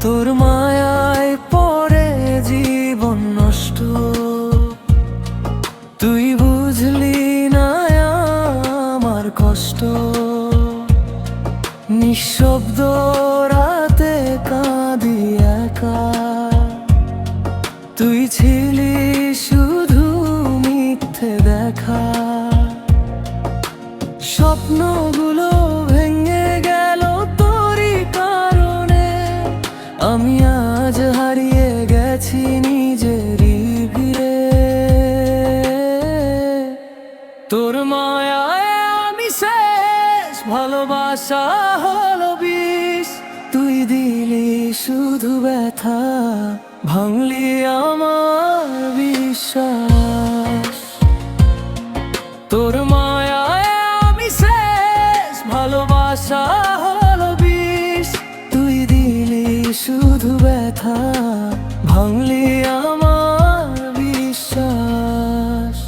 তোর মায়ায় পড়ে জীবন নষ্ট, তুই বুঝলি না আমার কষ্ট। নিঃশব্দ রাতে কাঁদি একা, তুই ছিলি শুধু মিথ্যে দেখা। স্বপ্নগুলো ভেঙে গেল তোরই কারণে, আমি আজ হারিয়ে গেছি নিজেরই ভিড়ে। তোর মায়ায় আমি শেষ, ভালোবাসা হলো বিষ। তুই দিলি শুধু ব্যথা, ভাঙলি আমার বিশ্বাস। তোর মায়ায় আমি শেষ, ভালোবাসা হলো বিষ। তুই দিলি শুধু ব্যথা, ভাঙলি আমার বিশ্বাস।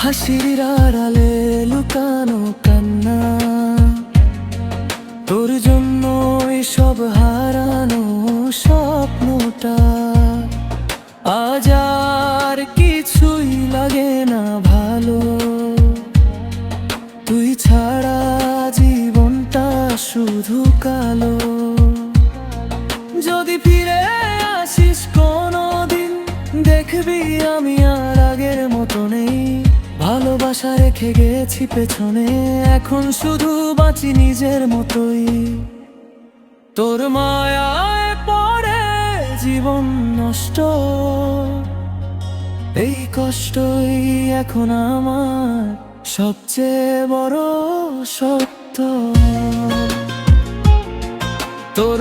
হাসির আড়ালে লুকানো কান্না, তোর জন্য সব হারানো স্বপ্নটা। আজ আর কিছুই লাগে না ভালো, তুই ছাড়া জীবনটা শুধু কালো। যদি ফিরে আসিস কোনোদিন, দেখবি আমি আর আগের মতো নেই। ভালোবাসা রেখে গেছি পেছনে, এখন শুধু বাঁচি নিজের মতোই। তোর মায়ায় পড়ে জীবন নষ্ট, এই কষ্টই এখন আমার সবচেয়ে বড় সত্য। তোর